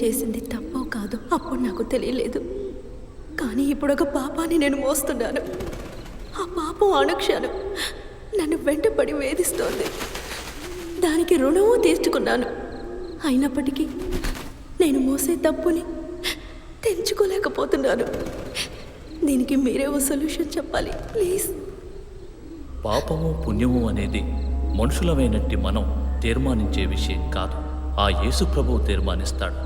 చేసింది తప్పో కాదు అప్పుడు నాకు తెలియలేదు. కానీ ఇప్పుడు ఒక పాపాన్ని నేను మోస్తున్నాను. ఆ పాపం అనుక్షణం నన్ను వెంటపడి వేధిస్తోంది. దానికి రుణమూ తీర్చుకున్నాను. అయినప్పటికీ నేను మోసే తప్పుని తెంచుకోలేకపోతున్నాను. దీనికి మీరే ఓ సొల్యూషన్ చెప్పాలి ప్లీజ్. పాపము పుణ్యము అనేది మనుషులమైనట్టి మనం తీర్మానించే విషయం కాదు. ఆ యేసు ప్రభువు తీర్మానిస్తాడు.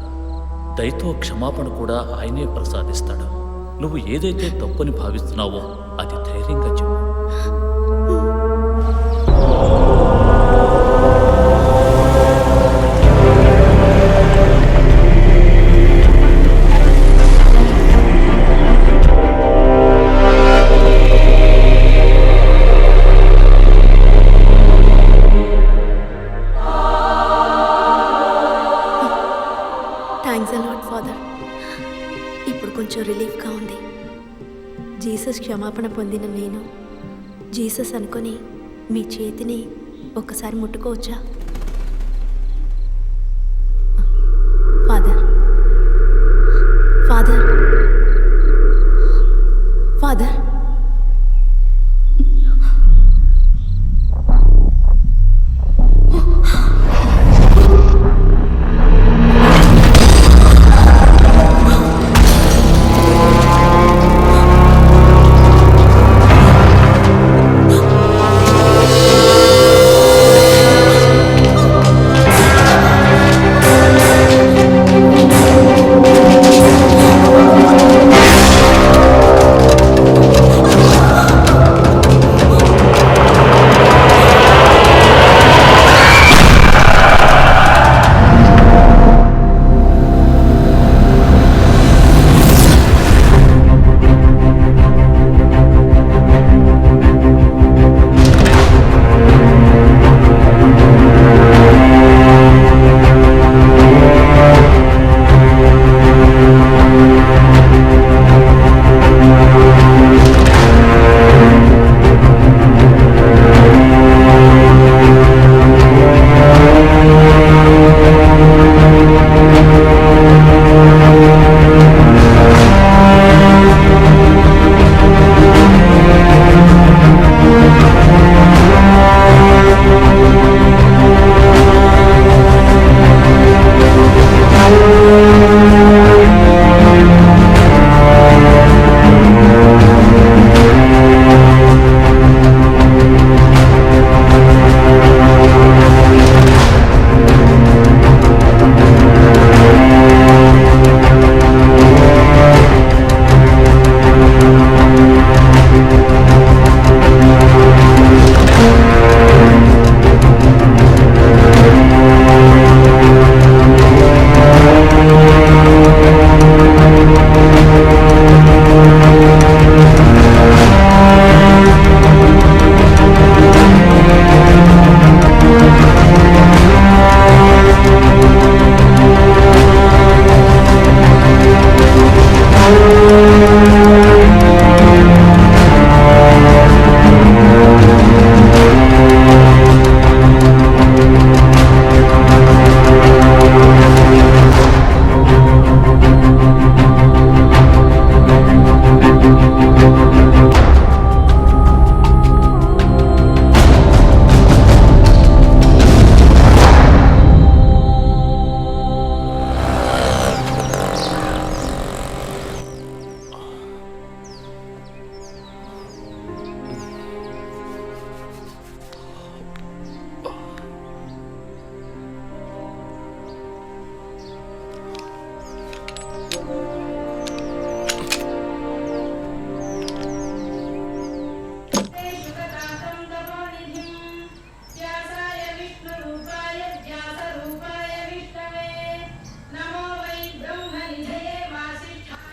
దయతో క్షమాపణ కూడా ఆయనే ప్రసాదిస్తాడు. నువ్వు ఏదైతే తప్పని భావిస్తున్నావో అది ధైర్యంగా చెప్పు. Thanks a lot father. ఇప్పుడు కొంచెం రిలీఫ్గా ఉంది. జీసస్ క్షమాపణ పొందిన నేను జీసస్ అనుకొని మీ చేతిని ఒక్కసారి ముట్టుకోవచ్చా? ఫాదర్ ఫాదర్ ఫాదర్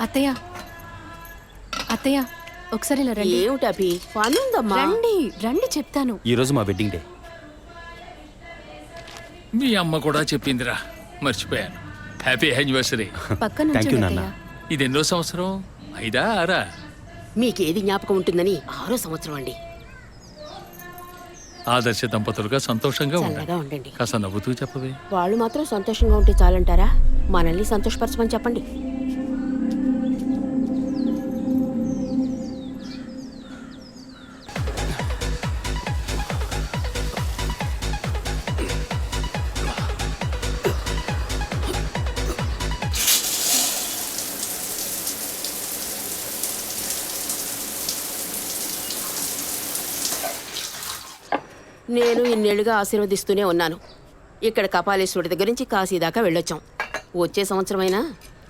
అత్తయ్య అత్తయ్య ఒకసారి ఇలా రండి. ఏమిటి అభి, పనుందమ్మా. రండి రండి చెప్తాను. ఈరోజు మా వెడ్డింగ్ డే. మీ అమ్మ కూడా చెప్పిందిరా, మర్చిపోయాను. Happy anniversary. పక్కన థ్యాంక్ యూ నాన్న. ఇది ఎన్నో సంవత్సరం? 5ఆ 6ఆ? మీకేది జ్ఞాపకం ఉంటుందని 6వ సంవత్సరం అండి. ఆదర్శ దంపతులుగా సంతోషంగా ఉండండి. చల్లగా ఉండండి. కాస్త నవ్వుతూ చెప్పవే. వాళ్ళు మాత్రం సంతోషంగా ఉంటే చాలంటారా? మనల్ని సంతోషపరచమని చెప్పండి. నేను ఇన్నేళ్లుగా ఆశీర్వదిస్తూనే ఉన్నాను. ఇక్కడ కపాలేశ్వరుడి దగ్గర నుంచి కాశీ దాకా వెళ్ళొచ్చాం. వచ్చే సంవత్సరమైనా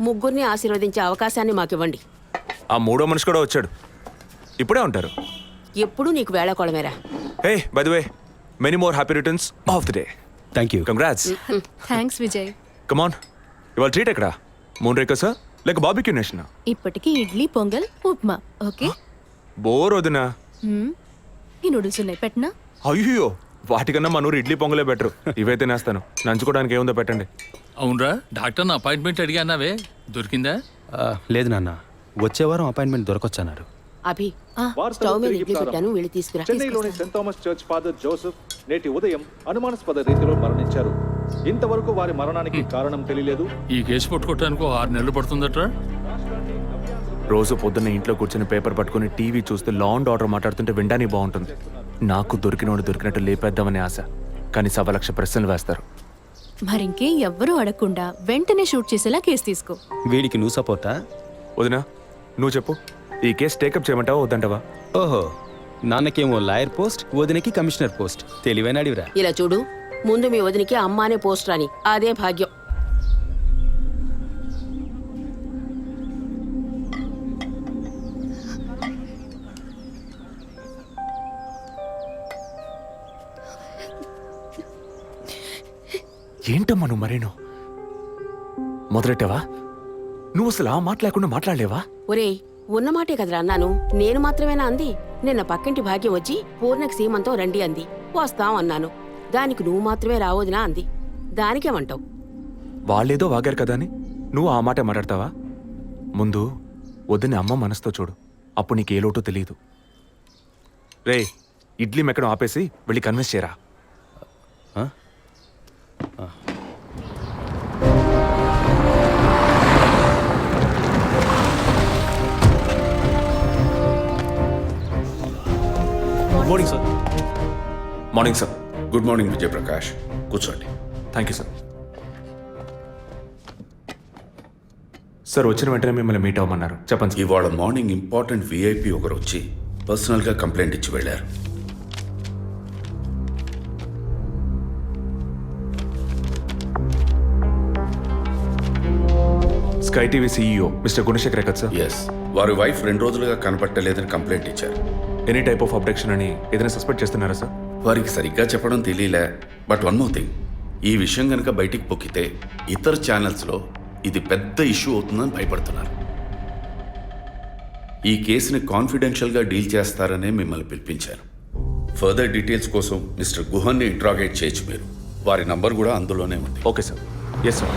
ముగ్గురిని ఆశీర్వదించే అవకాశాన్ని మాకివ్వండి. ఆ మూడో మనిషి కూడా వచ్చాడు. ఇప్పుడే ఉంటారు. ఎప్పుడు నీకు వేళాకోళమేరా. Hey by the way, many more happy returns of the day. Thank you. Congrats. Thanks Vijay. Come on, ఇవాళ ట్రీట్ ఎక్కడా? మూన్ రేకసా లేక బాబిక్యూ నేషనా? ఇప్పటికి ఇడ్లీ పొంగల్ ఉప్మా. ఓకే. బోర్ వదినా. ఈ నూడిల్స్ ఉన్నాయి, పెట్టనా? అయ్యో, వాటికన్నా మన ఊరు ఇడ్లీ పొంగలే బెటర్. ఇవైతే నేస్తాను. నంచుకోవడానికి ఏముందో పెట్టండి. అవునరా, డాక్టర్ అపాయింట్మెంట్ అడిగానావే, దొరికిందా? లేదు నాన్న, వచ్చే వారం అపాయింట్మెంట్ దొరకొచ్చన్నారు. అభి, స్టవ్ మీద ఇడ్లీ పెట్టాను, వెళ్ళి తీసుకురా. చెన్నైలోని Saint Thomas church father Joseph నేటి ఉదయం అనుమానాస్పద రీతిలో మరణించారు. ఇంతవరకు వారి మరణానికి కారణం తెలియలేదు. ఈ కేసు పట్టుకోవటానికి 6 నెలలు పడుతుందట్రా. రోజు పొద్దున్న ఇంట్లో కూర్చొని పేపర్ పట్టుకుని టీవీ చూస్తూ లా అండ్ ఆర్డర్ మాట్లాడుతుంటే వినడానికి బాగుంటుంది. నాకు దొరికినోడు దొరికినట్టు లేపేద్దామనే ఆశ, కానీ 1,00,000 ప్రశ్నలు వేస్తారు. మరింకే ఎవ్వరూ అడగకుండా వెంటనే షూట్ చేసేలా కేసు తీసుకో. వీడికి నువ్వు సపోర్టా? వదినా, నువ్వు చెప్పు, ఈ కేసు టేకప్ చేయమంటావా వద్దంటావా? ఓహో, నాన్నకేమో లాయర్ పోస్ట్, వదినకి కమిషనర్ పోస్ట్. తెలివైన అడివిరా. ఇలా చూడు, ముందు మీ వదినికి అమ్మానే పోస్ట్ రాని, అదే భాగ్యం. ఏంటమ్మా నువ్వు మరేను మొదలెట్టావా? నువ్వు అసలు ఆ మాట లేకుండా మాట్లాడలేవా? ఒరేయ్, ఉన్నమాటే కదరా అన్నాను. నేను మాత్రమేనా అంది? నిన్న పక్కింటి భాగ్యం వచ్చి పూర్ణకి సీమంతో రండి అంది. వస్తాం అన్నాను. దానికి నువ్వు మాత్రమే రావద్దునా అంది. దానికేమంటావు? వాళ్ళేదో వాగారు కదా అని నువ్వు ఆ మాట మాట్లాడతావా? ముందు వద్దని అమ్మ మనసుతో చూడు, అప్పుడు నీకు ఏ లోటో తెలియదు. రే, ఇడ్లీ మెక్కడం ఆపేసి వెళ్ళి కన్విన్స్ చేయరా. Morning sir. Morning sir. Good morning Vijayaprakash, కూర్చోండి. Thank you sir. సార్, వచ్చిన వెంటనే మిమ్మల్ని మీట్ అవ్వమన్నారు. చెప్పండి సార్. ఇవాళ మార్నింగ్ ఇంపార్టెంట్ విఐపి ఒకరు వచ్చి పర్సనల్గా కంప్లైంట్ ఇచ్చి వెళ్ళారు. Sky TV CEO mister Gunasekhar కదా సార్? ఎస్, వారి వైఫ్ 2 రోజులుగా కనపట్టలేదని కంప్లైంట్ ఇచ్చారు. ఎనీ టైప్ ఆఫ్ అబ్డక్షన్ అని ఏదైనా సస్పెక్ట్ చేస్తున్నారా సార్? వారికి సరిగ్గా చెప్పడం తెలియలే. బట్ వన్ మోర్ థింగ్, ఈ విషయం కనుక బయటికి పొక్కితే ఇతర ఛానల్స్లో ఇది పెద్ద ఇష్యూ అవుతుందని భయపడుతున్నారు. ఈ కేసుని కాన్ఫిడెన్షియల్గా డీల్ చేస్తారనే మిమ్మల్ని పిలిపించారు. ఫర్దర్ డీటెయిల్స్ కోసం మిస్టర్ గుహన్ని ఇంట్రాగేట్ చేయొచ్చు మీరు. వారి నంబర్ కూడా అందులోనే ఉంది. Okay sir. Yes sir.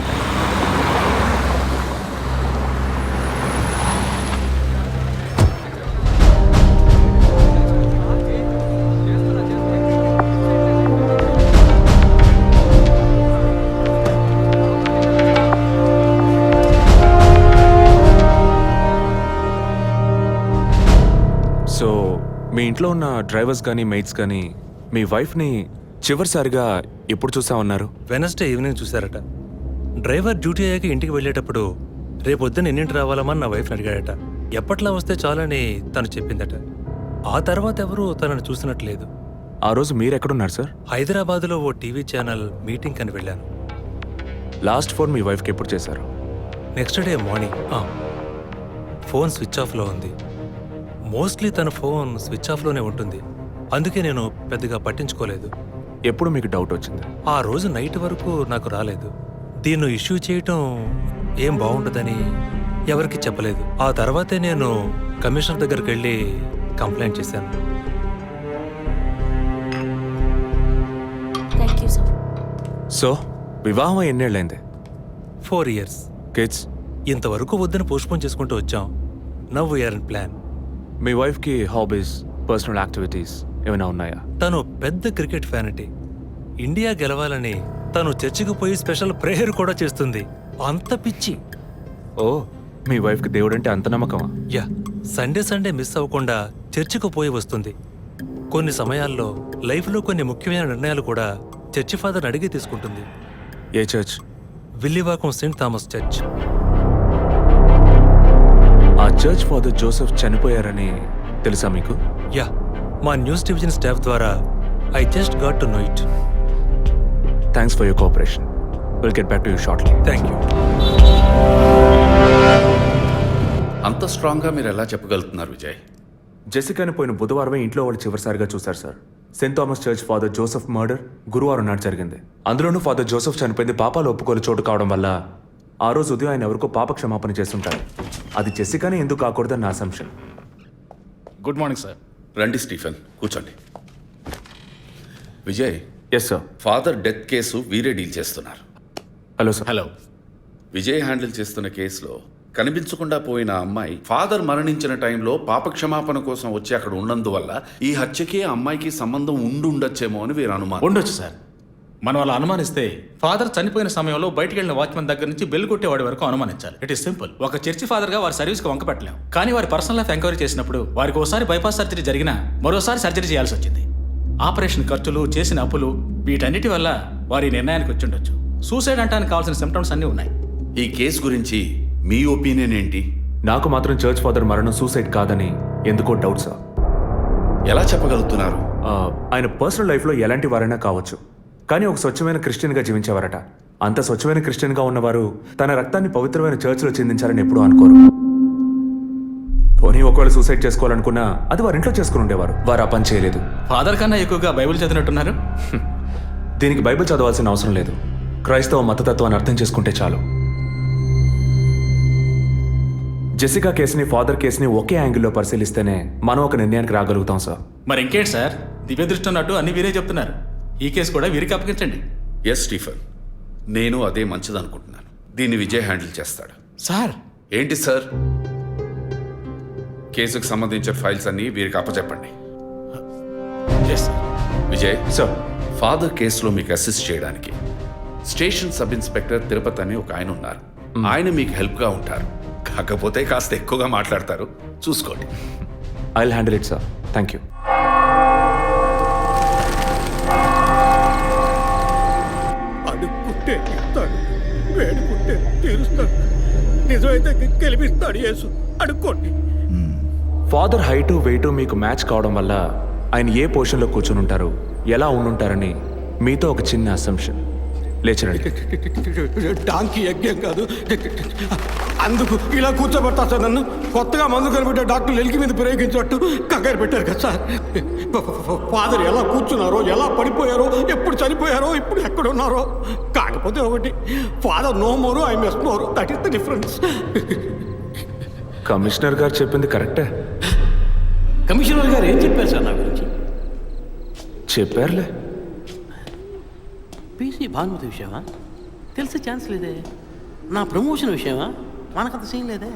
So మీ ఇంట్లో ఉన్న డ్రైవర్స్ కానీ మెయిట్స్ కానీ మీ వైఫ్ని చివరిసారిగా ఎప్పుడు చూసా ఉన్నారు? వెనస్డే ఈవినింగ్ చూశారట. డ్రైవర్ డ్యూటీ అయ్యాక ఇంటికి వెళ్ళేటప్పుడు రేపొద్దున ఎన్నింటి రావాలమని నా వైఫ్ని అడిగాడట. ఎప్పట్లా వస్తే చాలని తను చెప్పిందట. ఆ తర్వాత ఎవరూ తనను చూసినట్లేదు. ఆ రోజు మీరు ఎక్కడున్నారు సార్? హైదరాబాద్లో ఓ టీవీ ఛానల్ మీటింగ్ అని వెళ్ళాను. లాస్ట్ ఫోన్ మీ వైఫ్కి ఎప్పుడు చేశారు? Next day morning. Phone switch ఆఫ్లో ఉంది. మోస్ట్లీ తన ఫోన్ స్విచ్ ఆఫ్లోనే ఉంటుంది. అందుకే నేను పెద్దగా పట్టించుకోలేదు. ఎప్పుడు మీకు డౌట్ వచ్చింది? ఆ రోజు నైట్ వరకు నాకు రాలేదు. దీన్ని ఇష్యూ చేయటం ఏం బాగుండదని ఎవరికి చెప్పలేదు. ఆ తర్వాతే నేను కమిషనర్ దగ్గరికి వెళ్ళి కంప్లైంట్ చేశాను. Thank you sir. సో వివాహం ఎన్నేళ్ళైంది? 4 years. కిడ్స్? ఇంతవరకు వద్దని పోస్ట్పోన్ చేసుకుంటూ వచ్చాం. Now we're in plan. మీ వైఫ్కి హాబీస్, పర్సనల్ యాక్టివిటీస్ ఏమైనా ఉన్నాయా? తను పెద్ద క్రికెట్ ఫ్యానిటీ. ఇండియా గెలవాలని తను చర్చికి పోయి స్పెషల్ ప్రేయర్ కూడా చేస్తుంది. అంత పిచ్చి. ఓ, మీ వైఫ్కి దేవుడంటే అంత నమ్మకమా? యా, సండే మిస్ అవ్వకుండా చర్చికి పోయి వస్తుంది. కొన్ని సమయాల్లో లైఫ్లో కొన్ని ముఖ్యమైన నిర్ణయాలు కూడా చర్చి ఫాదర్ అడిగి తీసుకుంటుంది. ఏ church? Villivakkam saint Thomas church. ఆ చర్చ్ ఫాదర్ జోసెఫ్ చనిపోయారని తెలుసా మీకు? యా, మా న్యూస్ డివిజన్ స్టాఫ్ ద్వారా I just got to know it. Thanks for your cooperation. Will get back to you shortly. Thank you. అంత స్ట్రాంగ్గా మీరు ఎలా చెప్పగలుగుతున్నారు విజయ్? జెసికాని పోయిన బుధవారమే ఇంట్లో వాళ్ళు చివరిసారిగా చూశారు sir. Saint Thomas church father Joseph murder గురువారం నాడు జరిగింది. అందులోనూ ఫాదర్ జోసెఫ్ చనిపోయింది పాపాలు ఒప్పుకోలు చోటు కావడం వల్ల ఆ రోజు ఉదయం ఆయన ఎవరికో పాప క్షమాపణ చేస్తుంటారు. అది జెసికానే ఎందుకు కాకూడదని నా అసంప్షన్. Good morning sir. రండి స్టీఫెన్, కూర్చోండి. Vijay, yes sir. Father death case వీరే డీల్ చేస్తున్నారు. Hello sir. Hello. Vijay handle చేస్తున్న కేసులో కనిపించకుండా పోయిన అమ్మాయి ఫాదర్ మరణించిన టైంలో పాప క్షమాపణ కోసం వచ్చి అక్కడ ఉన్నందువల్ల ఈ హత్యకి ఆ అమ్మాయికి సంబంధం ఉండొచ్చేమో అని వీరు అనుమానం. ఉండొచ్చు సార్. మనం అలా అనుమానిస్తే ఫాదర్ చనిపోయిన సమయంలో బయటికి వెళ్ళిన వాచ్మెన్ దగ్గర నుంచి బెల్ కొట్టేవాడి వరకు అనుమానించాలి. It is simple. ఒక చర్చి ఫాదర్ గా వారి సర్వీస్ కి వంక పెట్టలేం. కానీ వారి పర్సనల్ లైఫ్ ఎంక్వైరీ చేసినప్పుడు వారికి ఒకసారి బైపాస్ సర్జరీ జరిగినా మరోసారి సర్జరీ చేయాల్సి వచ్చింది. ఆపరేషన్ ఖర్చులు, చేసిన అప్పులు, వీటన్నిటి వల్ల వారి నిర్ణయానికి వచ్చి ఉండొచ్చు. సూసైడ్ అంటానికి కావాల్సిన సిమ్టమ్స్ అన్నీ ఉన్నాయి. ఈ కేసు గురించి మీ ఒపీనియన్ ఏంటి? నాకు మాత్రం చర్చ్ ఫాదర్ మరణం సూసైడ్ కాదని ఎందుకో డౌట్ సార్. ఎలా చెప్పగలుగుతున్నారు? ఆయన పర్సనల్ లైఫ్లో ఎలాంటి వారైనా కావచ్చు, కానీ ఒక స్వచ్ఛమైన క్రిస్టియన్గా జీవించేవారట. అంత స్వచ్ఛమైన క్రిస్టియన్గా ఉన్నవారు తన రక్తాన్ని పవిత్రమైన చర్చ్లో చెందించారని ఎప్పుడూ అనుకోరు. పోనీ ఒకవేళ సూసైడ్ చేసుకోవాలనుకున్నా అది వారి ఇంట్లో చేసుకుని ఉండేవారు. వారు ఆ పని చేయలేదు. ఫాదర్ కన్నా ఎక్కువగా బైబిల్ చదివినట్టున్నారు. దీనికి బైబిల్ చదవాల్సిన అవసరం లేదు. క్రైస్తవ మతతత్వాన్ని అర్థం చేసుకుంటే చాలు. జెసికా కేసుని, ఫాదర్ కేసుని ఒకే యాంగిల్లో పరిశీలిస్తేనే మనం ఒక నిర్ణయానికి రాగలుగుతాం సార్. మరి ఇంకేంటి సార్, దివ్య దృష్టి ఉన్నట్టు అన్ని వీరే చెప్తున్నారు. ఈ కేసు కూడా వీరికి అప్పగించండి. ఎస్ స్టీఫెన్, నేను అదే మంచిదనుకుంటున్నాను. దీన్ని విజయ్ హ్యాండిల్ చేస్తాడు. సార్. ఏంటి సార్? కేసుకు సంబంధించిన ఫైల్స్ అన్ని వీరికి అప్పచెప్పండి. విజయ్ సార్, ఫాదర్ కేసులో మీకు అసిస్ట్ చేయడానికి స్టేషన్ సబ్ ఇన్స్పెక్టర్ తిరుపతి అని ఒక ఆయన ఉన్నారు. ఆయన మీకు హెల్ప్గా ఉంటారు. కాకపోతే కాస్త ఎక్కువగా మాట్లాడతారు, చూసుకోండి. I will handle it sir. Thank you. అడుక్కుంటే ఇస్తాడు, వేడుకుంటే తీరుస్తాడు, నిజమైతే గెలిపిస్తాడు యేసు. అడుక్కోండి. ఫాదర్ హైటు వెయిటు మీకు మ్యాచ్ కావడం వల్ల ఆయన ఏ పొజిషన్లో కూర్చుని ఉంటారు, ఎలా ఉండుంటారని మీతో ఒక చిన్న అసంప్షన్. లేచరండి. డాంకీ యజ్ఞం కాదు, అందుకు ఇలా కూర్చోబెడతా సార్ నన్ను. కొత్తగా మందు కనిపెట్టే డాక్టర్లు ఎలికి మీద ప్రయోగించినట్టు కంగారు పెట్టారు కదా సార్. ఫాదర్ ఎలా కూర్చున్నారో, ఎలా పడిపోయారో, ఎప్పుడు చనిపోయారో, ఇప్పుడు ఎక్కడున్నారో. కాకపోతే ఒకటి, father no more, I miss more. That is the difference. Commissioner గారు చెప్పింది కరెక్టే. కమిషనర్ గారు ఏం చెప్పారు సార్ నా గురించి? చెప్పారులే. పీసీ భానుమతి విషయమా? తెలిసే ఛాన్స్ లేదే. నా ప్రమోషన్ విషయమా? మనకంత సీన్ లేదే.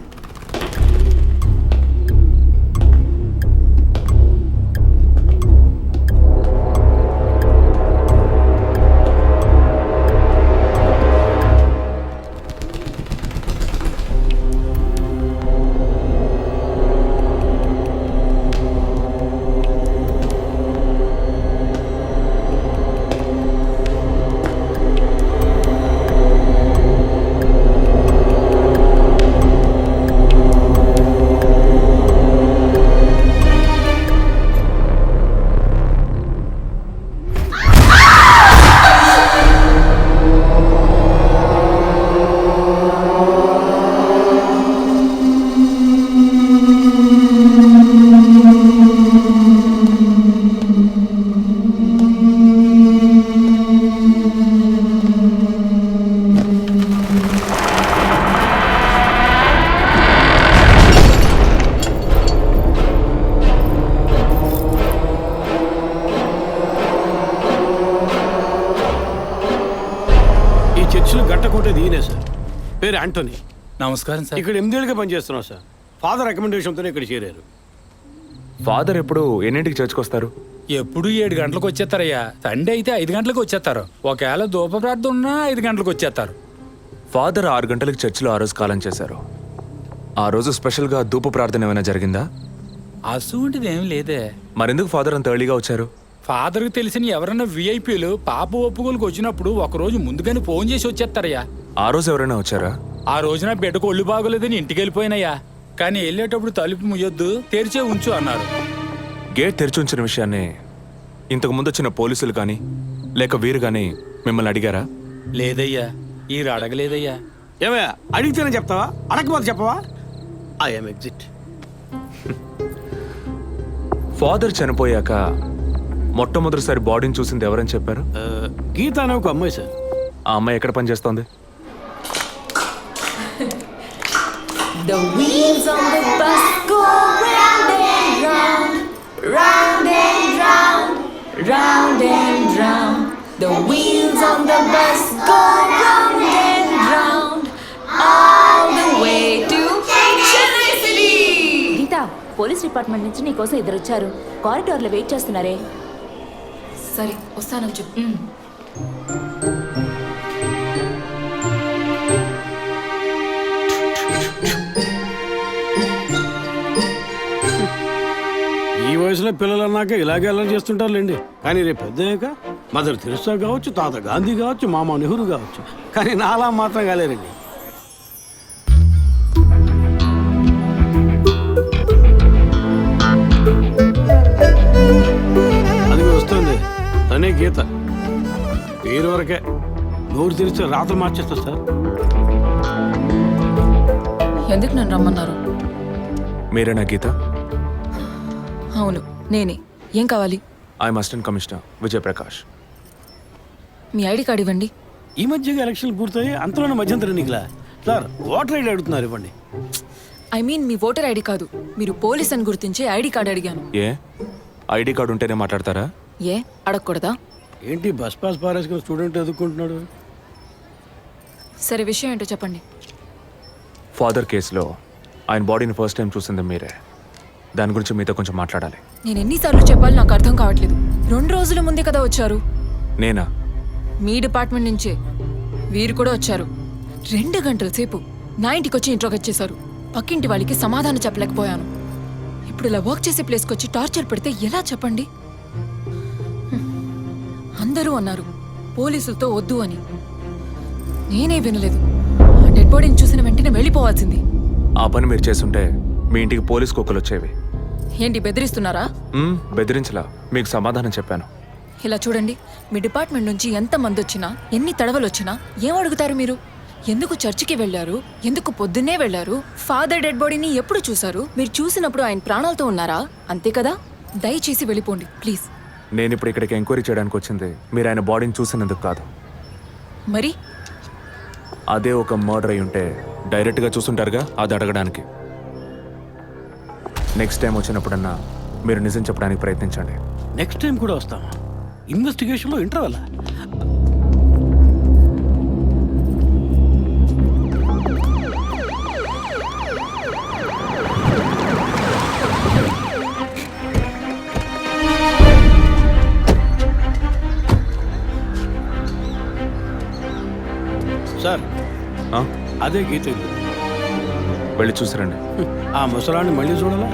పేరు యాంటోనీ. నమస్కారం సార్. ఇక్కడ 8 ఏళ్ళుగా పనిచేస్తున్నాం సార్. ఫాదర్ రికమెండేషన్తోనే ఇక్కడ చేరారు. ఫాదర్ ఎప్పుడు ఎన్నింటికి చర్చ్కి వస్తారు? ఎప్పుడు 7 గంటలకు వచ్చేస్తారయ్యా. సండే అయితే 5 గంటలకు వచ్చేస్తారు. ఒకవేళ ధూప ప్రార్థన ఉన్నా 5 గంటలకు వచ్చేస్తారు. ఫాదర్ 6 గంటలకు చర్చిలో ఆ రోజు కాలం చేశారు. ఆ రోజు స్పెషల్గా ధూప ప్రార్థన ఏమైనా జరిగిందా? అసువంటిది ఏం లేదే. మరెందుకు ఫాదర్ అంత ఎర్లీగా వచ్చారు? ఫాదర్కి తెలిసిన ఎవరైనా విఐపీలు పాప ఒప్పుకోలకు వచ్చినప్పుడు ఒకరోజు ముందుగానే ఫోన్ చేసి వచ్చేస్తారయ్యా. ఆ రోజు ఎవరైనా వచ్చారా? ఆ రోజున బిడ్డకు ఒళ్ళు బాగోలేదని ఇంటికి వెళ్ళిపోయినయ్యా. కానీ వెళ్ళేటప్పుడు తలుపు ముయ్యొద్దు, తెరిచే ఉంచు అన్నారు. గేట్ తెరిచి ఉంచిన విషయాన్ని ఇంతకు ముందు వచ్చిన పోలీసులు కానీ లేక వీరు కానీ మిమ్మల్ని అడిగారా? లేదయ్యా, ఈ అడగలేదయ్యా. ఏమయ్యా అడిగితేనే చెప్తావా, అడగకపోతే చెప్పవా? I'm exit. ఫాదర్ చనిపోయాక మొట్టమొదటిసారి బాడీని చూసింది ఎవరని చెప్పారు? గీత అనే ఒక అమ్మాయి సార్. ఆ అమ్మాయి ఎక్కడ పనిచేస్తోంది? The wheels on the bus go round and round, round and round, round and round. The wheels on the bus go round and round, all the way to Chennai City. Geetha, police department నుంచి నీకోసం ఇద్దరు వచ్చారు. కారిడార్లో wait చేస్తున్నారే. సరే వస్తానని చెప్పు. ఈ వయసులో పిల్లలు అన్నాక ఇలాగే అల్లరి చేస్తుంటారులేండి. కానీ రేపు పెద్దయ్యాక మదర్ తెరిసా కావచ్చు, తాత గాంధీ కావచ్చు, మామ నెహ్రూ కావచ్చు. కానీ నాలా మాత్రం కాలేరండి. అది వస్తుంది తనే గీత. పేరు వరకే, నోరు తెరిస్తే రాత్రి మార్చేస్తా సార్. ఎందుకు నన్ను రమ్మన్నారు? మీరేనా గీత? అవును నేనే. ఏం కావాలి? I'm assistant commissioner Vijay Prakash. Me ID card ఇవ్వండి. ఈ మధ్యగా ఎలక్షన్లు పూర్తయి అంతలోనే మధ్యంతర ఎన్నికలా సార్? ఓటర్ ఐడి అడుగుతున్నారు, ఇవ్వండి. I mean me voter ID కాదు, మీరు పోలీస్ అని గుర్తించే ఐడి కార్డ్ అడిగాను. ఏ ఐడి కార్డు ఉంటేనే మాట్లాడతారా? ఏ అడగకూడదా? ఏంటి బస్ పాస్ పారేసుకుని స్టూడెంట్ ఎదుర్కొంటున్నాడు? సరే విషయం ఏంటో చెప్పండి. ఫాదర్ కేసులో ఆయన బాడీని ఫస్ట్ టైం చూసింది మీరే. దాని గురించి మీతో కొంచెం మాట్లాడాలి. నేను ఎన్నిసార్లు చెప్పాలి, నాకు అర్థం కావట్లేదు. 2 రోజుల ముందే కదా వచ్చారు. నేనా? మీ డిపార్ట్మెంట్ నుంచే వీరు కూడా వచ్చారు. 2 గంటల సేపు నా ఇంటికి వచ్చి ఇంట్రోగేట్ చేశారు. పక్కింటి వాళ్ళకి సమాధానం చెప్పలేకపోయాను. ఇప్పుడు ఇలా వర్క్ చేసే ప్లేస్కి వచ్చి టార్చర్ పెడితే ఎలా చెప్పండి? అందరూ అన్నారు పోలీసులతో వద్దు అని. నేనే వినలేదు. ఆ డెడ్ బాడీని చూసిన వెంటనే వెళ్ళిపోవాల్సింది. ఆ పని మీరు చేస్తుంటే మీ ఇంటికి పోలీస్ కుక్కలు వచ్చేవి. ఏంటి బెదిరిస్తున్నారా? బెదిరించలా, మీకు సమాధానం చెప్పాను. ఇలా చూడండి, మీ డిపార్ట్మెంట్ నుంచి ఎంతమంది వచ్చినా, ఎన్ని తడవలు వచ్చినా ఏం అడుగుతారు మీరు? ఎందుకు చర్చికి వెళ్ళారు? ఎందుకు పొద్దున్నే వెళ్ళారు? ఫాదర్ డెడ్ బాడీని ఎప్పుడు చూశారు? మీరు చూసినప్పుడు ఆయన ప్రాణాలతో ఉన్నారా? అంతే కదా. దయచేసి వెళ్ళిపోండి ప్లీజ్. నేను ఇప్పుడు ఇక్కడికి ఎంక్వైరీ చేయడానికి వచ్చింది మీరు ఆయన బాడీని చూసినందుకు కాదు. మరి అదే ఒక మర్డర్ అయి ఉంటే డైరెక్ట్గా చూసుంటారుగా, అది అడగడానికి. నెక్స్ట్ టైం వచ్చినప్పుడన్నా మీరు నిజం చెప్పడానికి ప్రయత్నించండి. నెక్స్ట్ టైం కూడా వస్తాం. ఇన్వెస్టిగేషన్లో ఇంటర్వల్. సార్ అదే గీత ఇల్లు. వెళ్ళి చూసిరండి. ఆ ముసలాన్ని మళ్ళీ చూడాలా?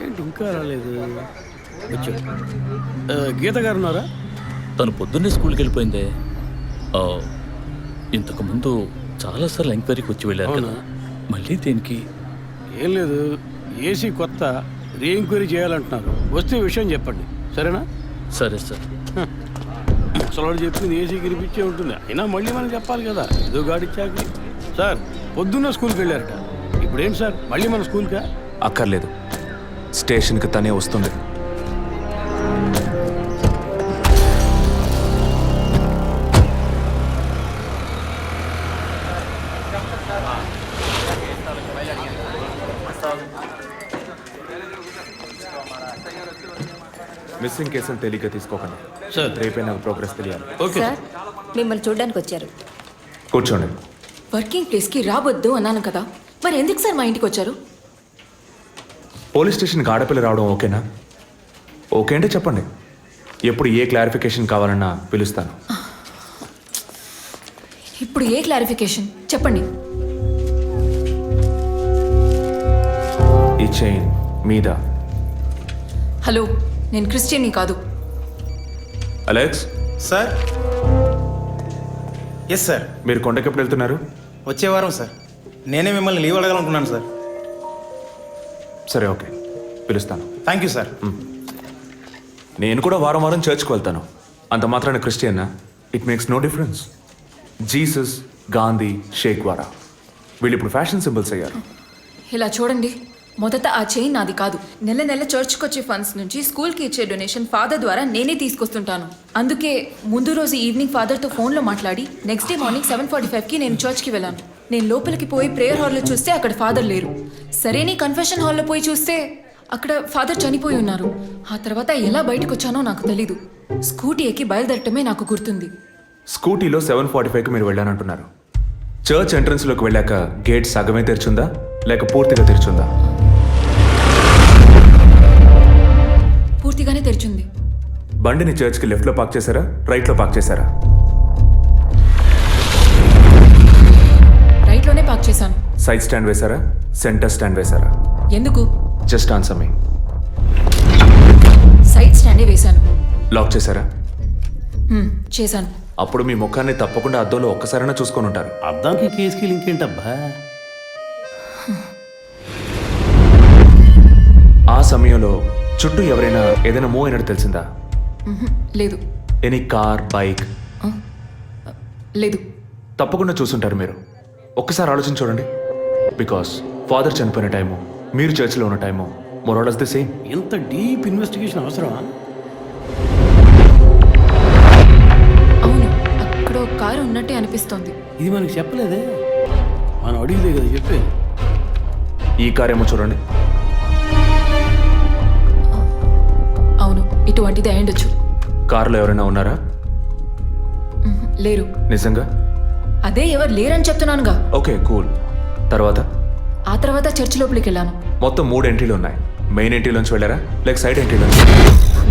ఏంటి ఇంకా రాలేదు? గీత గారు ఉన్నారా? తను పొద్దున్నే స్కూల్కి వెళ్ళిపోయిందే. ఇంతకు ముందు చాలాసార్లు ఎంక్వైరీకి వచ్చి వెళ్ళారు కదా, మళ్ళీ దేనికి? ఏం లేదు, ఏసీ కొత్త రీ ఎంక్వైరీ చేయాలంటున్నారు. వస్తే విషయం చెప్పండి, సరేనా? సరే సార్. ముసలాడు చెప్పింది ఏసీ గిరిపించే ఉంటుంది. అయినా మళ్ళీ మనం చెప్పాలి కదా, ఏదో గాడిచ్చాక. సార్ పొద్దున్న స్కూల్కి వెళ్ళారట, ఇప్పుడేంటి సార్ మళ్ళీ మన స్కూల్కా? అక్కర్లేదు, స్టేషన్కి తనే వస్తుంది. మిస్సింగ్ కేసులు తేలిగ్గా తీసుకోకండి సార్. రేపే నాకు ప్రోగ్రెస్ తెలియాలి. ఓకే సార్ మిమ్మల్ని చూడడానికి వచ్చారు. కూర్చోండి. వర్కింగ్ ప్లేస్కి రావద్దు అన్నాను కదా, మరి ఎందుకు సార్ మా ఇంటికి వచ్చారు? పోలీస్ స్టేషన్కి ఆడపిల్ల రావడం ఓకేనా? ఓకే అంటే చెప్పండి. ఎప్పుడు ఏ క్లారిఫికేషన్ కావాలన్నా పిలుస్తాను. ఇప్పుడు ఏ క్లారిఫికేషన్ చెప్పండి. ఈ చైన్ మీద. హలో, నేను క్రిస్టియన్ని కాదు. Alex sir. Yes sir. మీరు కొండకి ఎప్పుడు వెళ్తున్నారు? వచ్చే వారం సార్. నేనే మిమ్మల్ని లీవ్ అడగాలనుకున్నాను సార్. సరే, ఓకే, పిలుస్తాను. Thank you sir. నేను కూడా వారం వారం చర్చ్కి వెళ్తాను. అంత మాత్రాన క్రిస్టియన్నా? It makes no difference. Jesus, Gandhi, షేక్ వారా వీళ్ళు ఇప్పుడు ఫ్యాషన్ సింబల్స్ అయ్యారు. ఇలా చూడండి, మొదట ఆ చైన్ నాది కాదు. నెల నెల చర్చ్కి వచ్చే ఫండ్స్ నుంచి స్కూల్కి ఇచ్చే డొనేషన్ ఫాదర్ ద్వారా నేనే తీసుకొస్తుంటాను. అందుకే ముందు రోజు ఈవినింగ్ ఫాదర్తో ఫోన్లో మాట్లాడి నెక్స్ట్ డే మార్నింగ్ 7:45కి నేను చర్చ్కి వెళ్ళాను. నేను లోపలికి పోయి ప్రేయర్ హాల్లో చూస్తే అక్కడ ఫాదర్ లేరు. సరే, నీ కన్ఫెషన్ హాల్లో పోయి చూస్తే అక్కడ ఫాదర్ చనిపోయి ఉన్నారు. ఆ తర్వాత ఎలా బయటకు వచ్చానో నాకు తెలీదు. స్కూటీ ఎక్కి బయలుదేరటమే నాకు గుర్తుంది. స్కూటీలో 7:45కి మీరు వెళ్ళానంటున్నారు. చర్చ్ ఎంట్రన్స్లోకి వెళ్ళాక గేట్ సగమే తెరిచుందా లేక పూర్తిగా తెరిచుందా? పూర్తిగానే తెరిచింది. బండిని చర్చ్కి లెఫ్ట్లో పార్క్ చేశారా, రైట్లో పార్క్ చేశారా? రైట్లోనే పార్క్ చేశాను. సైడ్ స్టాండ్ వేశారా, సెంటర్ స్టాండ్ వేశారా? ఎందుకు? జస్ట్ ఆన్సర్ మీ. సైడ్ స్టాండే వేశాను. లాక్ చేశారా? చేశాను. అప్పుడు మీ ముఖాన్ని తప్పకుండా అద్దంలో ఒక్కసారైనా చూసుకొని ఉంటారు. అద్దానికి కేసుకి లింక్ ఏంటబ్బా? ఆ సమయంలో చుట్టూ ఎవరైనా ఏదైనా మూవ్ అయినట్టు తెలిసిందా? లేదు. Any car, bike? లేదు. తప్పకుండా చూసుంటారు మీరు. ఒక్కసారి ఆలోచించి చూడండి. బికాస్ ఫాదర్ చనిపోయిన టైము, మీరు చర్చిలో ఉన్న టైము మోరాలస్ ది సేమ్. ఎంత డీప్ ఇన్వెస్టిగేషన్ అవసరమా? అవును, అక్కడ ఒక కారు ఉన్నట్టే అనిపిస్తోంది. ఇది మనకి చెప్పలేదే, మనం అడిగితే కదా చెప్పేది. ఈ కార్ ఏమో చూడండి. అవును, ఇటువంటిది అయ్యుండొచ్చు. కారులో ఎవరైనా ఉన్నారా? లేరు. నిజంగా? అదే ఎవరు లేరని చెప్తున్నానుగా. Okay, cool. తర్వాత? ఆ తర్వాత చర్చ్ లోపలికి వెళ్ళాను. మొత్తం 3 ఎంట్రీలు ఉన్నాయి. మెయిన్ ఎంట్రీలోంచి వెళ్ళారా లేక సైడ్ ఎంట్రీలోంచి?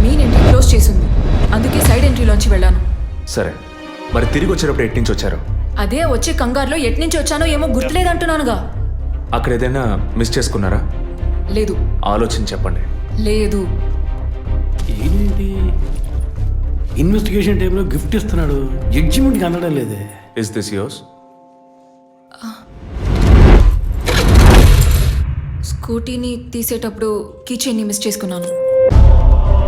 మెయిన్ ఎంట్రీ క్లోజ్ చేసింది, అందుకే సైడ్ ఎంట్రీలోంచి వెళ్ళాను. సరే, మరి తిరిగి వచ్చేటప్పుడు ఎట్నుంచి వచ్చారు? అదే వచ్చే కంగారులో ఎట్నుంచి వచ్చానో ఏమో గుర్తులేదంటున్నానుగా. అక్కడ ఏదైనా మిస్ చేసుకున్నారా? లేదు. ఆలోచించి చెప్పండి. లేదు. ఏంటి ఇన్వెస్టిగేషన్ టైంలో గిఫ్ట్ ఇస్తున్నాడు, జడ్జిమెంట్కి అందడం లేదే. Is this yours? స్కూటీని తీసేటప్పుడు కీచైన్ని మిస్ చేసుకున్నాను.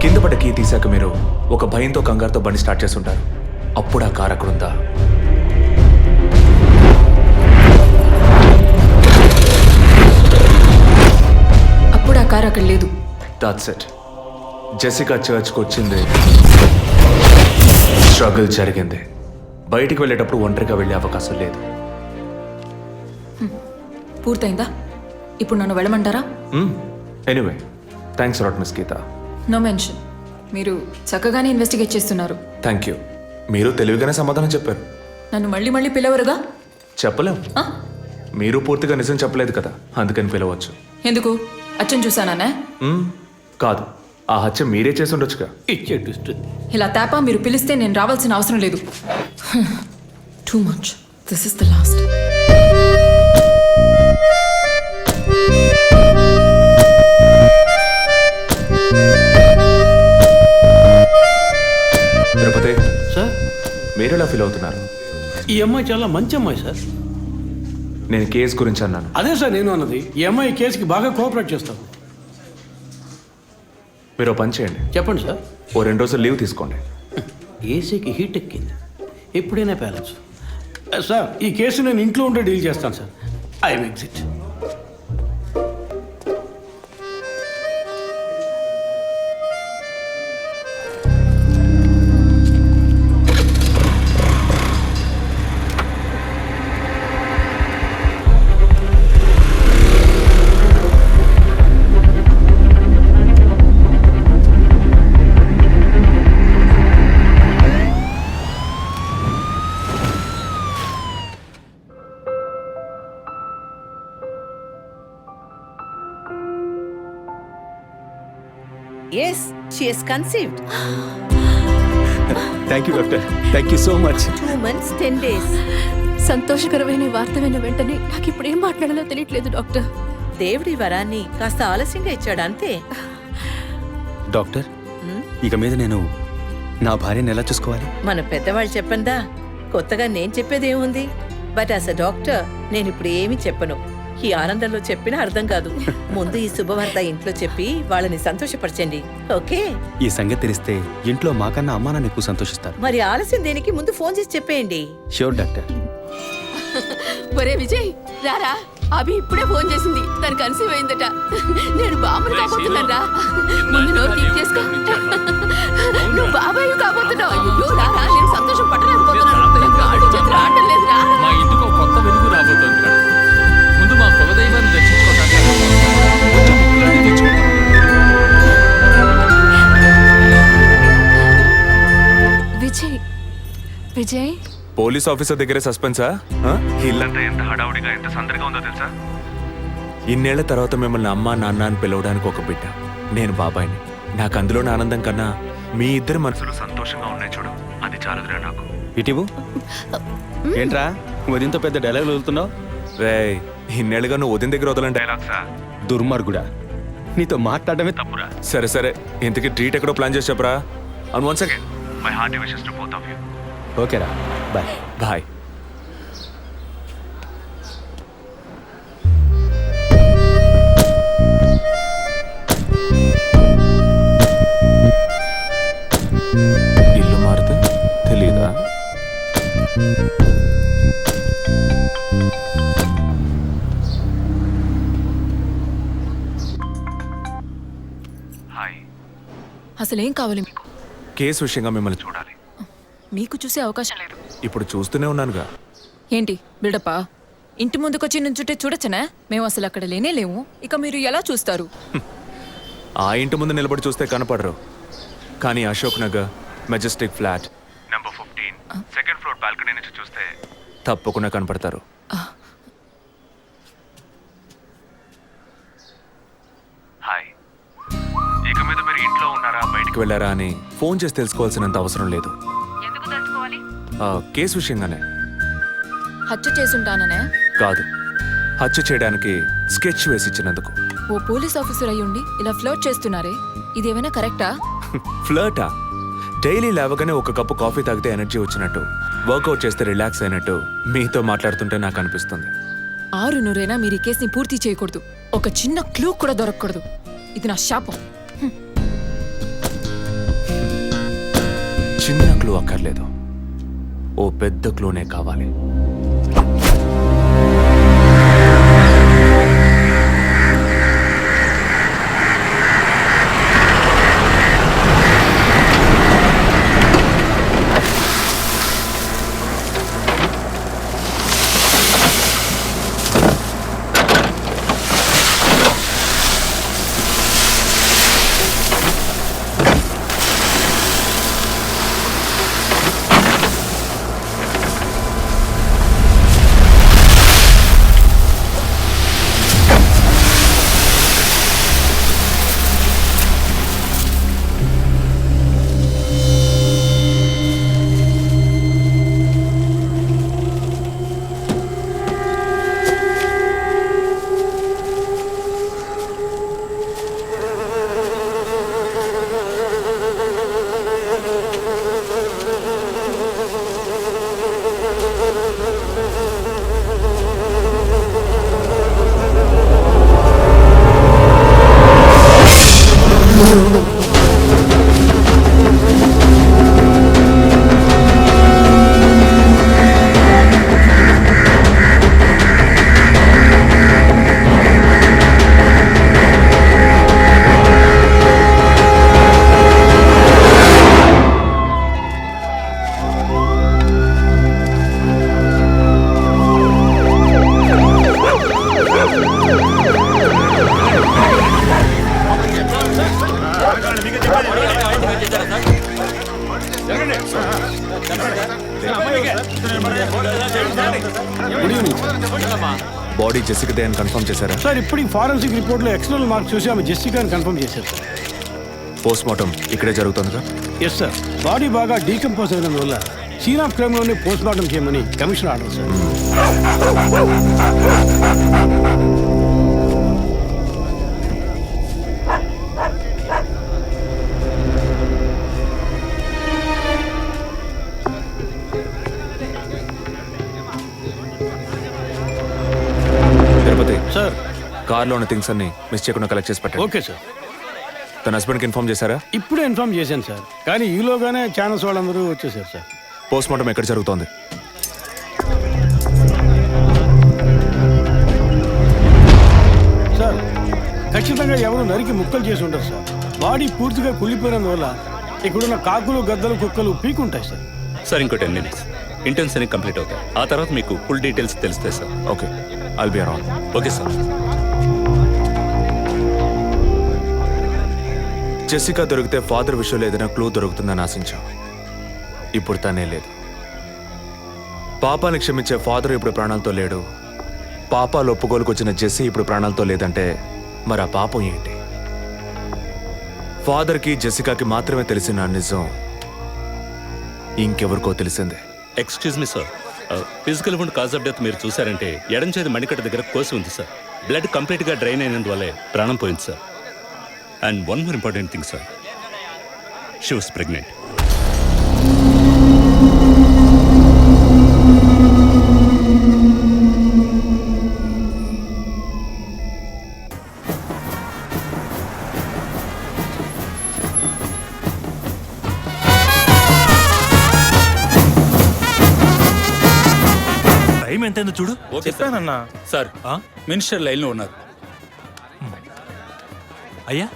కింద పడ్డ కీ తీసాక మీరు ఒక భయంతో కంగారుతో బండి స్టార్ట్ చేస్తుంటారు. అప్పుడు ఆ కార్ అక్కడ ఉందా? అప్పుడు ఆ కారు అక్కడ లేదు. That's it. జెసికా చర్చ్కి వచ్చింది, స్ట్రగుల్ జరిగింది. బయటికి వెళ్ళేటప్పుడు ఒంటరిగా వెళ్ళే అవకాశం లేదు. పూర్తయిందా? ఇప్పుడు నన్ను వెళ్ళమంటారా? Anyway, thanks lot miss Geetha. No mention. మీరు చక్కగానే ఇన్వెస్టిగేట్ చేస్తున్నారు. Thank you. మీరు తెలివిగానే సమాధానం చెప్పారు. నన్ను మళ్ళీ మళ్ళీ పిలవరుగా? చెప్పలేం. ఆ? మీరు పూర్తిగా నిజం చెప్పలేదు కదా, అందుకని పిలవచ్చు. ఎందుకు? అచ్చం చూసానా? కాదు, ఆ హత్య మీరే చేసి ఉండొచ్చుగా. ఇచ్చే ట్విస్ట్. ఇలా తేపా మీరు పిలిస్తే నేను రావాల్సిన అవసరం లేదు. Too much. This is the last. Tirupati sir, మీరు ఎలా ఫీల్ అవుతున్నారు? ఈ అమ్మాయి చాలా మంచి అమ్మాయి సార్. నేను కేసు గురించి అన్నాను. అదే సార్ నేను అన్నది. ఈ అమ్మాయి కేసుకి బాగా కోఆపరేట్ చేస్తాం. మీరు పని చేయండి. చెప్పండి సార్. 2 రోజులు లీవ్ తీసుకోండి. ఏసీకి హీట్ ఎక్కింది, ఎప్పుడైనా ప్యాలెన్స్. సార్, ఈ కేసు నేను ఇంట్లో ఉంటే డీల్ చేస్తాను sir. I exit. Yes she has conceived. Thank you doctor, thank you so much. 2 months 10 days. సంతోషకరమైన వార్త విన్న వెంటనే నాకు ఇప్పుడు ఏం మాట్లాడాలో తెలియట్లేదు డాక్టర్. దేవుడి వరాన్ని కాస్త ఆలస్యంగా ఇచ్చాడు అంతే. డాక్టర్, ఇక మీద నేను నా భార్యను ఎలా చూసుకోవాలి? మన పెద్దవాళ్ళు చెప్పందా, కొత్తగా నేను చెప్పేదేముంది? బట్ యాజ్ అ డాక్టర్ నేను ఇప్పుడు ఏమీ చెప్పను. ఈ ఆనందంలో చెప్పినా అర్థం కాదు. ముందు ఈ శుభవార్త ఇంట్లో చెప్పి వాళ్ళని సంతోషపరచండి, ఓకే? ఈ సంగతి తెలిస్తే ఇంట్లో మాకన్నా అమ్మా నాన్న ఎక్కువ సంతోషిస్తారు. మరి ఆలస్యం దేనికి, ముందు ఫోన్ చేసి చెప్పేయండి. Sure doctor. ఒరే విజయ్ రారా, అభి ఇప్పుడే ఫోన్ చేసింది, తను కన్సీవ్ అయిందట. నేను బాబుని కాబోతున్నాను రా. ముందు నోరు తీపి చేసుకో. నువ్వు బాబాయ్ కాబోతున్నావు. అయ్యో రారా, నేను సంతోషం పట్టలేకపోతున్నాను. ఆడు చేతులు ఆడటం లేదు రా. మా ఇంటికి ఒక కొత్త వెలుగు రాబోతోంది మేడం. ముందు మా కులదైవాన్ని దర్శించుకోవడానికి కొంచెం ముక్కులన్నీ తెచ్చుకుంటాం. విజయ్ విజయ్ పోలీస్ ఆఫీసర్ దగ్గరే సస్పెన్సా? ఇల్లంతా ఎంత హడావుడిగా ఎంత సందడిగా ఉందో తెలుసా? ఇన్నేళ్ల తర్వాత మిమ్మల్ని అమ్మా నాన్న అని పిలవడానికి ఒక బిడ్డ. నేను బాబాయిని. నాకు అందులోని ఆనందం కన్నా మీ ఇద్దరి మనసులు సంతోషంగా ఉన్నాయి చూడు, అది చాలదురా నాకు. ఇటీవు ఏంట్రా వదినతో పెద్ద డైలాగ్ వదులుతున్నావు? రే, ఇన్నేళ్ళుగా నువ్వు ఉదయం దగ్గర వదలని డైలాగ్సా? దుర్మార్గుడా, నీతో మాట్లాడమే తప్పురా. సరే సరే, ఇంతకీ ట్రీట్ ఎక్కడో ప్లాన్ చేసి చెప్పరా? And once again my hearty wishes to both of you. ఓకేరా, బాయ్. బాయ్. ఇల్లు మారితే తెలీదా? అసలేం కావాలి మీకు? కేసు విషయంగా మిమ్మల్ని చూడాలి. మీకు చూసే అవకాశం లేదు. ఇప్పుడు చూస్తూనే ఉన్నానుగా. ఏంటి బిల్డప్పా? ఇంటి ముందుకొచ్చి నుంచుంటే చూడొచ్చనా? మేము అసలు అక్కడ లేనే లేము. ఇక మీరు ఎలా చూస్తారు? ఆ ఇంటి ముందు నిలబడి చూస్తే కనపడరు, కానీ Ashok Nagar Majestic flat number 15 second floor balcony నుంచి చూస్తే తప్పకుండా కనపడతారు. హాయ్. ఇక మీద మీరు ఇంట్లో ఉన్నారా బయటికి వెళ్ళారా అని ఫోన్ చేసి తెలుసుకోవాల్సినంత అవసరం లేదు. కేసు విషయంగానే. హత్య చేసుంటాననే కాదు, హత్య చేయడానికి స్కెచ్ వేసి ఇచ్చినందుకు. ఓ పోలీస్ ఆఫీసర్ అయ్యుండి ఇలా ఫ్లర్ట్ చేస్తున్నారే, ఇదేమైనా కరెక్టా? ఫ్లర్టా? డైలీ లేవగానే ఒక కప్పు కాఫీ తాగితే ఎనర్జీ వచ్చినట్టు, వర్కౌట్ చేస్తే రిలాక్స్ అయినట్టు మీతో మాట్లాడుతుంటే నాకు అనిపిస్తుంది. 6 మీరు ఈ కేసుని పూర్తి చేయకూడదు. ఒక చిన్న క్లూ కూడా దొరకకూడదు. ఇది నా శాపం. చిన్న క్లూ అక్కర్లేదు, ఓ పెద్ద క్లూనే కావాలి. బాడీ జెసికాదే అని కన్ఫర్మ్ చేశారా? సార్ ఇప్పుడు ఫారెన్సిక్ రిపోర్ట్లో ఎక్స్టర్నల్ మార్క్స్ చూసి ఆమె జెసికా అని కన్ఫర్మ్ చేశారు. పోస్ట్ మార్టం ఇక్కడే జరుగుతుందిగా? Yes sir. బాడీ బాగా డీకంపోజ్ అయిన వల్ల సీన్ ఆఫ్ క్రైమ్లోనే పోస్ట్ మార్టం చేయమని commission order sir. Tirupati sir కార్లో ఉన్న థింగ్స్ అన్ని మిస్ చేయకుండా కలెక్ట్ చేసి పెట్టండి. Okay sir. తన హస్బెండ్కి ఇన్ఫార్మ్ చేశారా? ఇప్పుడే ఇన్ఫార్మ్ చేశాను సార్, కానీ ఈలోగానే ఛానల్స్ వాళ్ళందరూ వచ్చేసారు సార్. పోస్ట్ మార్టం ఎక్కడ జరుగుతోంది? సార్ ఖచ్చితంగా ఎవరు నరికి ముక్కలు చేసి ఉంటారు సార్. బాడీ పూర్తిగా కుళ్ళిపోయినందువల్ల ఇక్కడున్న కాకులు గద్దలు కుక్కలు పీకుంటాయి సార్. సార్ ఇంకో 10 minutes ఇంటర్న్స్ అన్ని కంప్లీట్ అవుతాయి. ఆ తర్వాత మీకు ఫుల్ డీటెయిల్స్ తెలుస్తాయి sir. Okay, I'll be around. Okay sir. Jessica దొరికితే ఫాదర్ విషయంలో ఏదైనా క్లూ దొరుకుతుందని ఆశించాం. ఇప్పుడు తనే లేదు. పాపాన్ని క్షమించే ఫాదర్ ఇప్పుడు ప్రాణాలతో లేడు. పాపాలు ఒప్పుకోలుకొచ్చిన జెస్సీ ఇప్పుడు ప్రాణాలతో లేదంటే మరి ఆ పాపం ఏంటి? ఫాదర్కి జెసికాకి మాత్రమే తెలిసిన నిజం ఇంకెవరికో తెలిసిందే. Excuse me sir, physical wound cause of death మీరు చూసారంటే ఎడం చేతి మణికట్ట దగ్గర కోసి ఉంది సార్. బ్లడ్ కంప్లీట్గా డ్రైన్ అయినందువల్లే ప్రాణం పోయింది సార్. And one more important thing sir, she was pregnant. Time ఎంతైందో చూడు. చెప్పానన్నా సార్, మినిస్టర్ లైన్లో ఉన్నారు. అయ్యా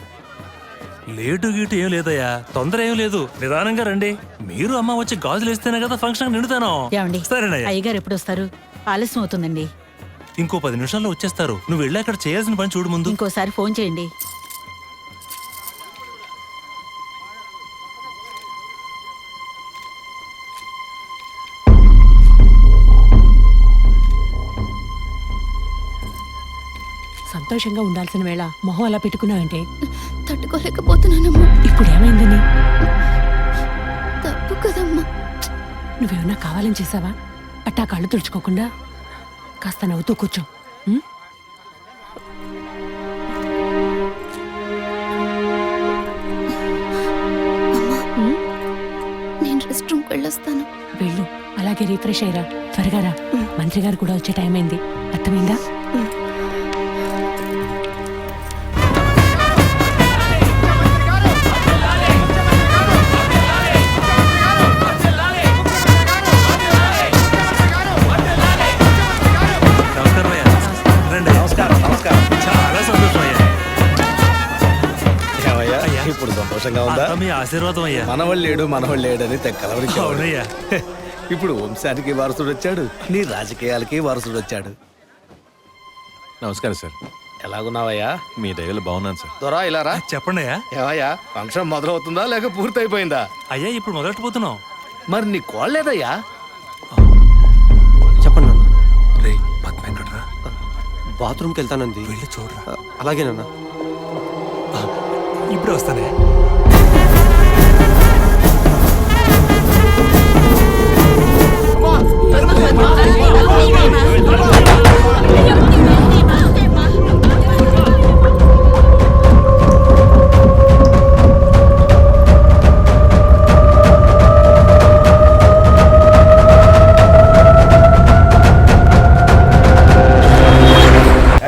లేటు గీటు ఏం లేదయ్యా, తొందర ఏం లేదు, నిదానంగా రండి. మీరు అమ్మ వచ్చి గాజులు వేస్తేనే కదా ఫంక్షన్ నిండుతాను. సరేనయ్యా. అయ్యగారు ఎప్పుడు వస్తారు? ఆలస్యం అవుతుందండి. ఇంకో 10 నిమిషాల్లో వచ్చేస్తారు. నువ్వు వెళ్ళి అక్కడ చేయాల్సిన పని చూడు ముందు. ఇంకోసారి ఫోన్ చేయండి. సంతోషంగా ఉండాల్సిన వేళ మొహం అలా పెట్టుకున్నావంటే? తట్టుకోలేకపోతున్నానమ్మా. ఇప్పుడు ఏమైందని? తప్పు కదమ్మా. నువ్వేమన్నా కావాలని చేసావా? అట్టా కళ్ళు తుడుచుకోకుండా కాస్త నవ్వుతూ కూర్చో. నేను రెస్ట్ రూమ్కి వెళ్ళొస్తాను. వెళ్ళు, అలాగే రీఫ్రెష్ అయ్యరా. త్వరగా రా, మంత్రి గారు కూడా వచ్చే టైం అయింది. అర్థమైందా? చాలా సంతోషం అయ్యా. ఇప్పుడు సంతోషంగా ఉందా? మీ ఆశీర్వాదం అయ్యా. మనవాళ్ళు లేడు అని తెక్కలవరికి. అవునయ్యా. ఇప్పుడు వంశానికి వారసుడు వచ్చాడు, నీ రాజకీయాలకి వారసుడు వచ్చాడు. నమస్కారం సార్. ఎలాగున్నావయ్యా? మీ దయలో బాగున్నాను సార్. దొరా ఇలా రా. చెప్పండి అయ్యా. ఏవయ్యా, ఫంక్షన్ మొదలవుతుందా లేక పూర్తయిపోయిందా? అయ్యా ఇప్పుడు మొదలెట్టబోతున్నాం. మరి నీ కోళ్ళేదయ్యా? చెప్పండి. రే పద్మ ఎక్కడరా? బాత్రూమ్కి వెళ్తానంది. వెళ్ళి చూడరా. అలాగేనన్నా. ఇప్పుడు వస్తానే.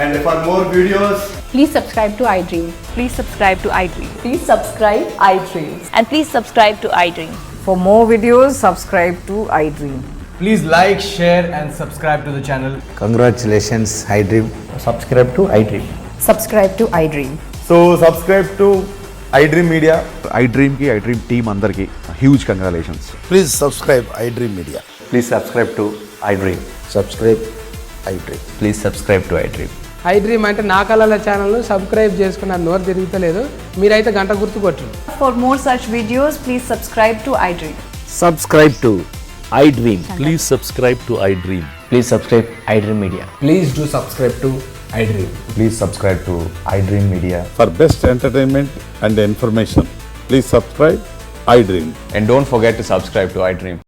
And for more videos, Please subscribe to iDream. Please subscribe to iDream. Please subscribe iDream. And please subscribe to iDream. For more videos, subscribe to iDream. please like, share and subscribe to the channel. Congratulations, iDream. Subscribe to iDream. Subscribe to iDream. So subscribe to iDream Media. iDream ki iDream team andarki huge congratulations. Please subscribe iDream Media. Please subscribe to iDream. Subscribe iDream. Please subscribe to iDream. iDream అంటే నా కళల channel subscribe చేసుకున్న నోరు తిరుగుతలేదు. మీరైతే గంట గుర్తు కొట్టండి. For more such videos, please subscribe to iDream. Subscribe to iDream. Please subscribe to iDream. Please subscribe iDream Media. Please do subscribe to iDream. Please subscribe to iDream Media. For best entertainment and information, please subscribe iDream. And don't forget to subscribe to iDream.